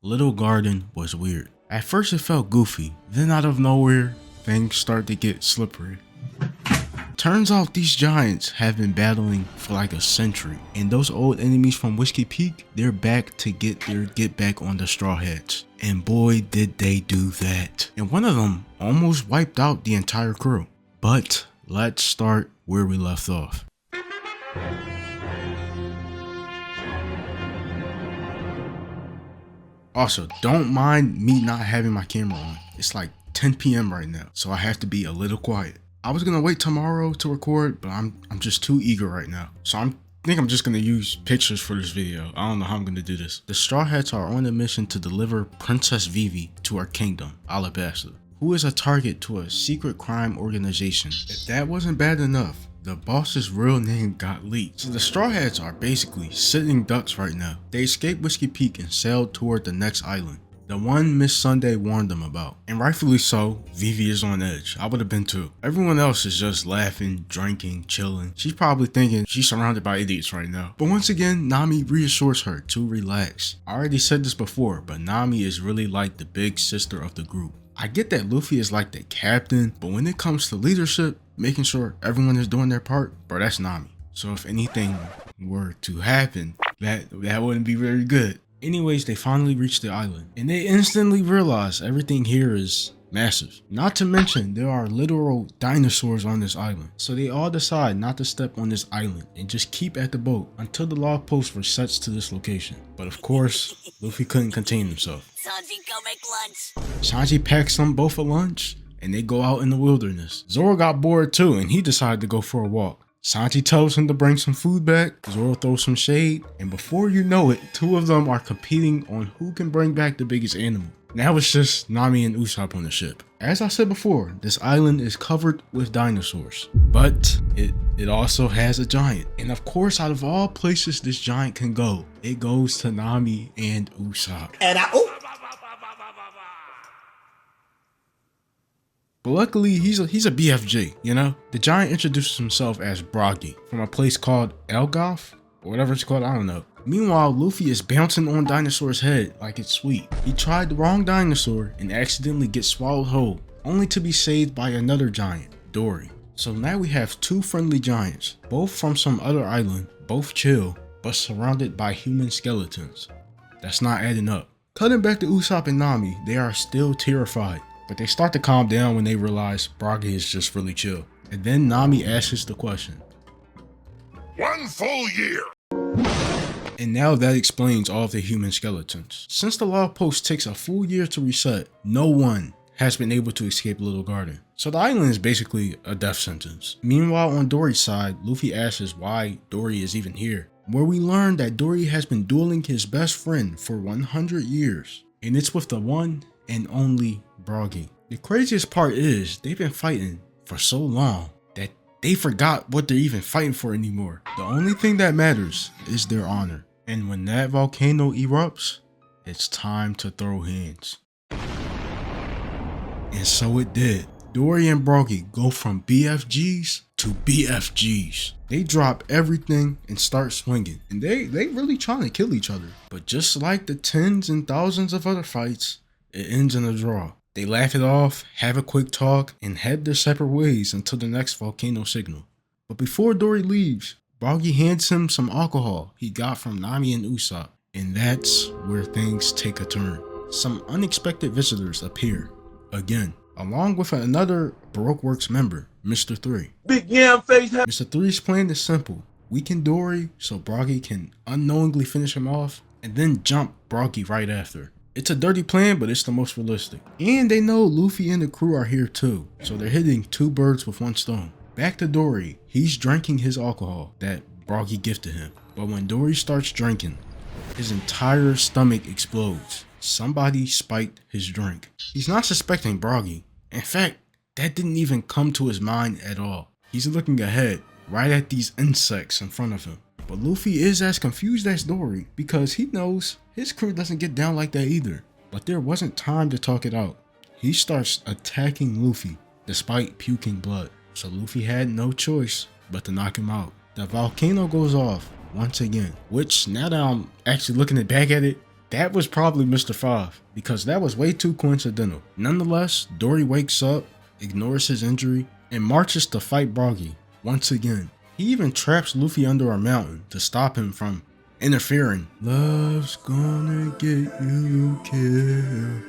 Little Garden was weird. At first it felt goofy, then out of nowhere, things start to get slippery. Turns out these giants have been battling for like a century, and those old enemies from Whiskey Peak, they're back to get their get back on the Straw Hats. And boy did they do that. And one of them almost wiped out the entire crew. But let's start where we left off. Also, don't mind me not having my camera on. It's like 10 p.m. right now, so I have to be a little quiet. I was gonna wait tomorrow to record, but I'm just too eager right now. So I think I'm just gonna use pictures for this video. I don't know how I'm gonna do this. The Straw Hats are on a mission to deliver Princess Vivi to our kingdom, Alabasta, who is a target to a secret crime organization. If that wasn't bad enough, the boss's real name got leaked. So the Straw Hats are basically sitting ducks right now. They escaped Whiskey Peak and sailed toward the next island, the one Miss Sunday warned them about. And rightfully so, Vivi is on edge. I would have been too. Everyone else is just laughing, drinking, chilling. She's probably thinking she's surrounded by idiots right now. But once again, Nami reassures her to relax. I already said this before, but Nami is really like the big sister of the group. I get that Luffy is like the captain, but when it comes to leadership, making sure everyone is doing their part, bro, that's Nami. So if anything were to happen, that wouldn't be very good. Anyways, they finally reached the island, and they instantly realize everything here is massive. Not to mention, there are literal dinosaurs on this island. So they all decide not to step on this island and just keep at the boat until the log post resets to this location. But of course, Luffy couldn't contain himself. Sanji, go make lunch. Sanji packs them both a lunch, and they go out in the wilderness. Zoro got bored too, and he decided to go for a walk. Sanji tells him to bring some food back, Zoro throws some shade, and before you know it, two of them are competing on who can bring back the biggest animal. Now it's just Nami and Usopp on the ship. As I said before, this island is covered with dinosaurs, but it also has a giant. And of course, out of all places this giant can go, it goes to Nami and Usopp. But luckily, he's a BFG, you know? The giant introduces himself as Broggy from a place called Elgoth, or whatever it's called, I don't know. Meanwhile, Luffy is bouncing on Dinosaur's head like it's sweet. He tried the wrong dinosaur and accidentally gets swallowed whole, only to be saved by another giant, Dory. So now we have two friendly giants, both from some other island, both chill, but surrounded by human skeletons. That's not adding up. Cutting back to Usopp and Nami, they are still terrified, but they start to calm down when they realize Broggy is just really chill. And then Nami asks the question. 1 full year. And now that explains all of the human skeletons. Since the log post takes a full year to reset, no one has been able to escape Little Garden. So the island is basically a death sentence. Meanwhile, on Dory's side, Luffy asks why Dory is even here, where we learn that Dory has been dueling his best friend for 100 years. And it's with the one and only Broggy. The craziest part is they've been fighting for so long that they forgot what they're even fighting for anymore. The only thing that matters is their honor. And when that volcano erupts, it's time to throw hands. And so it did. Dory and Broggy go from BFGs to BFGs. They drop everything and start swinging. And they really trying to kill each other. But just like the tens and thousands of other fights, it ends in a draw. They laugh it off, have a quick talk, and head their separate ways until the next volcano signal. But before Dory leaves, Broggy hands him some alcohol he got from Nami and Usopp. And that's where things take a turn. Some unexpected visitors appear, again, along with another Baroque Works member, Mr. 3. Big yam face. Mr. 3's plan is simple. Weaken Dory so Broggy can unknowingly finish him off, and then jump Broggy right after. It's a dirty plan, but it's the most realistic. And they know Luffy and the crew are here too, so they're hitting two birds with one stone. Back to Dory, he's drinking his alcohol that Broggy gifted him. But when Dory starts drinking, his entire stomach explodes. Somebody spiked his drink. He's not suspecting Broggy. In fact, that didn't even come to his mind at all. He's looking ahead, right at these insects in front of him. But Luffy is as confused as Dory because he knows his crew doesn't get down like that either. But there wasn't time to talk it out. He starts attacking Luffy despite puking blood. So Luffy had no choice but to knock him out. The volcano goes off once again, which now that I'm actually looking back at it, that was probably Mr. 5, because that was way too coincidental. Nonetheless, Dory wakes up, ignores his injury, and marches to fight Broggy once again. He even traps Luffy under a mountain to stop him from interfering. Love's gonna get you killed,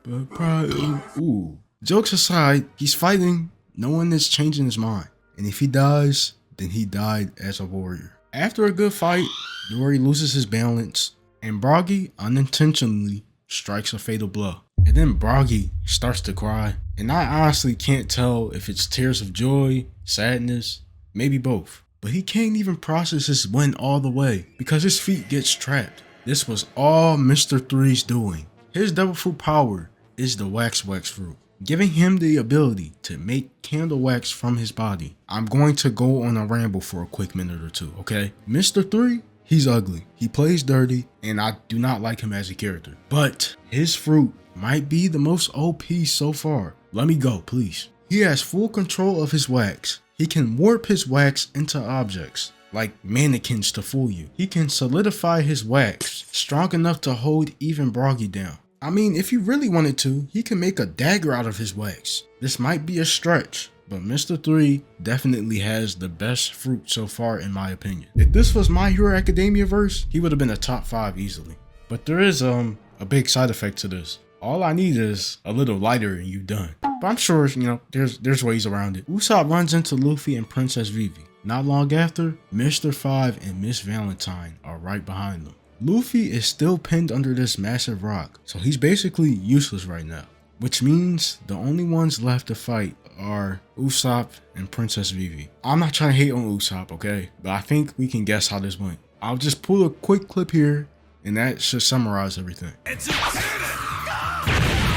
but probably... Ooh. Jokes aside, he's fighting. No one is changing his mind. And if he dies, then he died as a warrior. After a good fight, Dory loses his balance, and Broggy unintentionally strikes a fatal blow. And then Broggy starts to cry. And I honestly can't tell if it's tears of joy, sadness, maybe both. But he can't even process his win all the way because his feet gets trapped. This was all Mr. 3's doing. His devil fruit power is the wax fruit, giving him the ability to make candle wax from his body. I'm going to go on a ramble for a quick minute or two, okay? Mr. 3, he's ugly, he plays dirty, and I do not like him as a character. But his fruit might be the most OP so far. Let me go, please. He has full control of his wax. He can warp his wax into objects, like mannequins to fool you. He can solidify his wax, strong enough to hold even Broggy down. I mean, if he really wanted to, he can make a dagger out of his wax. This might be a stretch, but Mr. 3 definitely has the best fruit so far in my opinion. If this was My Hero Academia verse, he would have been a top 5 easily. But there is a big side effect to this. All I need is a little lighter and you done. But I'm sure, there's ways around it. Usopp runs into Luffy and Princess Vivi. Not long after, Mr. 5 and Miss Valentine are right behind them. Luffy is still pinned under this massive rock, so he's basically useless right now. Which means the only ones left to fight are Usopp and Princess Vivi. I'm not trying to hate on Usopp, okay? But I think we can guess how this went. I'll just pull a quick clip here, and that should summarize everything.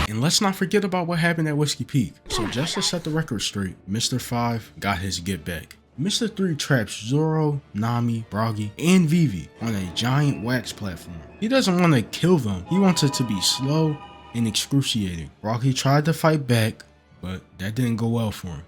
And let's not forget about what happened at Whiskey Peak. So just to set the record straight, Mr. 5 got his get back. Mr. 3 traps Zoro, Nami, Broggy, and Vivi on a giant wax platform. He doesn't want to kill them, he wants it to be slow and excruciating. Broggy tried to fight back, but that didn't go well for him.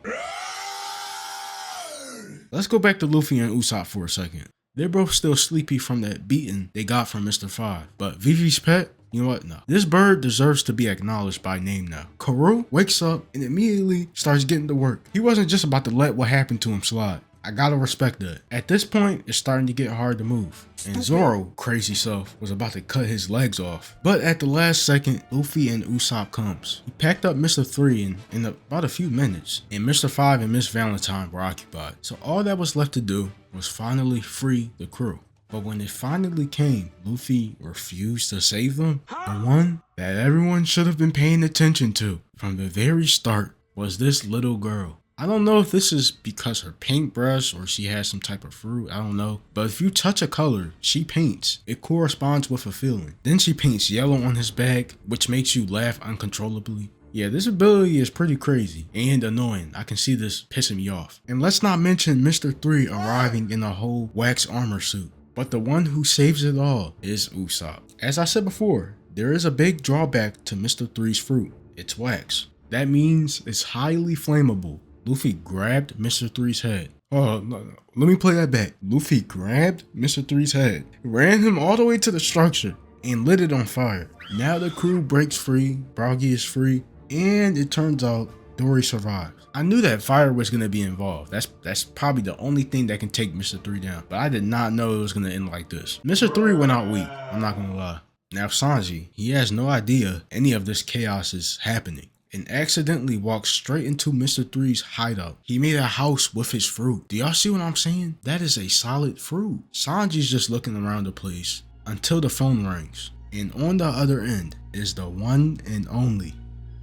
Let's go back to Luffy and Usopp for a second. They're both still sleepy from that beating they got from Mr. 5, but Vivi's pet, you know what? No. This bird deserves to be acknowledged by name now. Karoo wakes up and immediately starts getting to work. He wasn't just about to let what happened to him slide. I gotta respect that. At this point, it's starting to get hard to move. And Zoro, crazy self, was about to cut his legs off. But at the last second, Luffy and Usopp comes. He packed up Mr. 3 in about a few minutes, and Mr. 5 and Miss Valentine were occupied. So all that was left to do was finally free the crew. But when it finally came, Luffy refused to save them. The one that everyone should have been paying attention to from the very start was this little girl. I don't know if this is because her paintbrush or she has some type of fruit, I don't know. But if you touch a color, she paints. It corresponds with a feeling. Then she paints yellow on his back, which makes you laugh uncontrollably. Yeah, this ability is pretty crazy and annoying. I can see this pissing me off. And let's not mention Mr. 3 arriving in a whole wax armor suit. But the one who saves it all is Usopp. As I said before, there is a big drawback to Mr. 3's fruit. It's wax. That means it's highly flammable. Luffy grabbed Mr. 3's head. Oh, no. Let me play that back. Luffy grabbed Mr. 3's head, ran him all the way to the structure, and lit it on fire. Now the crew breaks free, Broggy is free, and it turns out Dory survives. I knew that fire was going to be involved. That's probably the only thing that can take Mr. 3 down. But I did not know it was going to end like this. Mr. 3 went out weak. I'm not going to lie. Now Sanji, he has no idea any of this chaos is happening, and accidentally walks straight into Mr. 3's hideout. He made a house with his fruit. Do y'all see what I'm saying? That is a solid fruit. Sanji's just looking around the place until the phone rings. And on the other end is the one and only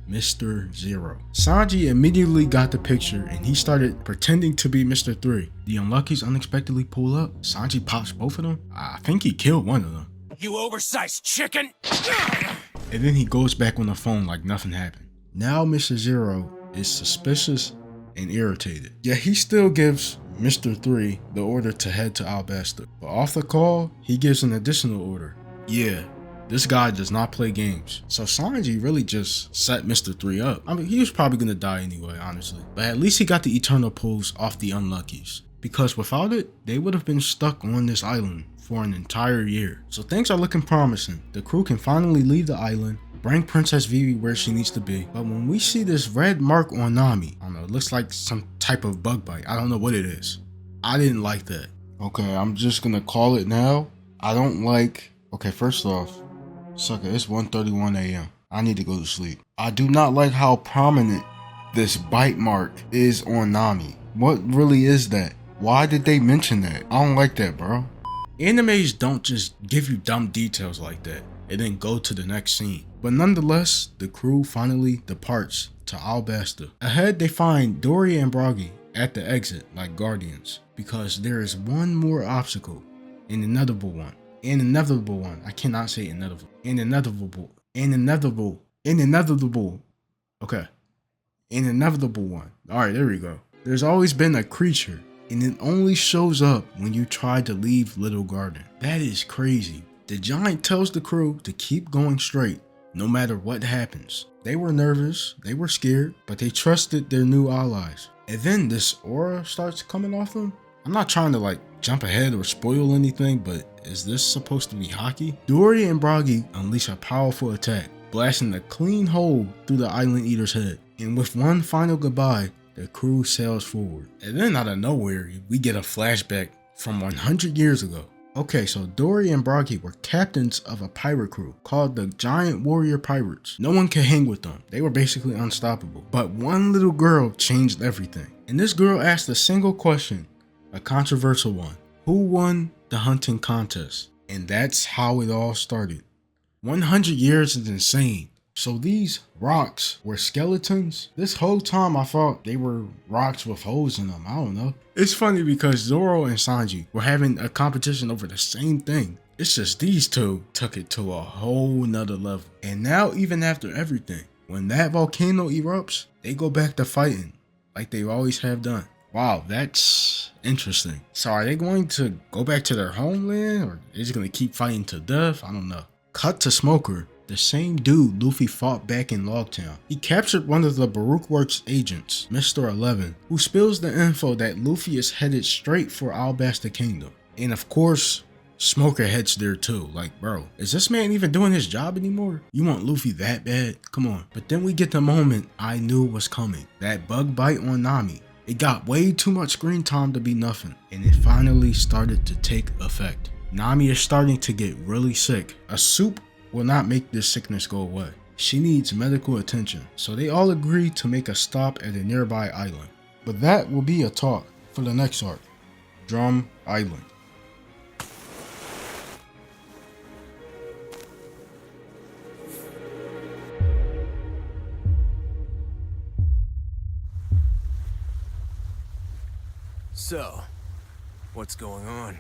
Mr. Zero. Sanji immediately got the picture and he started pretending to be Mr. 3. The Unluckies unexpectedly pull up. Sanji pops both of them. I think he killed one of them. You oversized chicken! And then he goes back on the phone like nothing happened. Now Mr. Zero is suspicious and irritated. Yet he still gives Mr. 3 the order to head to Alabasta. But off the call, he gives an additional order. Yeah, this guy does not play games. So Sanji really just set Mr. 3 up. I mean, he was probably gonna die anyway, honestly. But at least he got the eternal pulls off the Unluckies. Because without it, they would have been stuck on this island for an entire year. So things are looking promising. The crew can finally leave the island, bring Princess Vivi where she needs to be. But when we see this red mark on Nami, I don't know, it looks like some type of bug bite. I don't know what it is. I didn't like that. Okay, I'm just gonna call it now. I don't like, okay, first off, sucker, it's 1:31 a.m. I need to go to sleep. I do not like how prominent this bite mark is on Nami. What really is that? Why did they mention that? I don't like that, bro. Animes don't just give you dumb details like that and then go to the next scene. But nonetheless, the crew finally departs to Alabasta. Ahead, they find Dory and Bragi at the exit like guardians, because there is one more obstacle, an inevitable one. I cannot say inevitable. Okay. An inevitable one. Alright, there we go. There's always been a creature, and it only shows up when you try to leave Little Garden. That is crazy. The giant tells the crew to keep going straight, no matter what happens. They were nervous, they were scared, but they trusted their new allies. And then this aura starts coming off them. I'm not trying to like jump ahead or spoil anything, but is this supposed to be hockey? Dory and Bragi unleash a powerful attack, blasting a clean hole through the island eater's head. And with one final goodbye, the crew sails forward. And then out of nowhere, we get a flashback from 100 years ago. Okay, so Dory and Bragi were captains of a pirate crew called the Giant Warrior Pirates. No one could hang with them. They were basically unstoppable. But one little girl changed everything. And this girl asked a single question, a controversial one. Who won the hunting contest? And that's how it all started. 100 years is insane. So these rocks were skeletons? This whole time I thought they were rocks with holes in them. I don't know. It's funny because Zoro and Sanji were having a competition over the same thing. It's just these two took it to a whole nother level. And now even after everything, when that volcano erupts, they go back to fighting like they always have done. Wow, that's interesting. So are they going to go back to their homeland, or are they just going to keep fighting to death? I don't know. Cut to Smoker, the same dude Luffy fought back in Logtown. He captured one of the Baruch Works agents, Mr. 11, who spills the info that Luffy is headed straight for Alabasta Kingdom. And of course, Smoker heads there too. Like, bro, is this man even doing his job anymore? You want Luffy that bad? Come on. But then we get the moment I knew was coming. That bug bite on Nami. It got way too much screen time to be nothing. And it finally started to take effect. Nami is starting to get really sick. A soup will not make this sickness go away. She needs medical attention. So they all agree to make a stop at a nearby island. But that will be a talk for the next arc. Drum Island. So, what's going on?